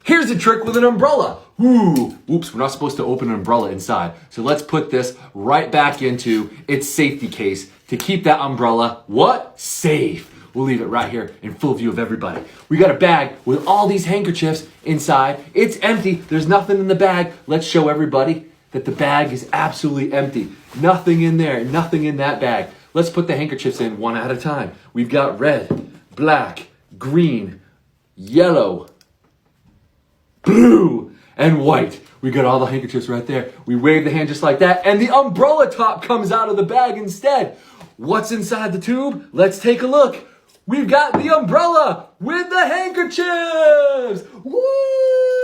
Here's a trick with an umbrella. Oops, we're not supposed to open an umbrella inside. So let's put this right back into its safety case to keep that umbrella, what? Safe. We'll leave it right here in full view of everybody. We got a bag with all these handkerchiefs inside. It's empty. There's nothing in the bag. Let's show everybody that the bag is absolutely empty. Nothing in there, nothing in that bag. Let's put the handkerchiefs in one at a time. We've got red, black, green, yellow, blue, and white. We got all the handkerchiefs right there. We wave the hand just like that, and the umbrella top comes out of the bag instead. What's inside the tube? Let's take a look. We've got the umbrella with the handkerchiefs. Woo!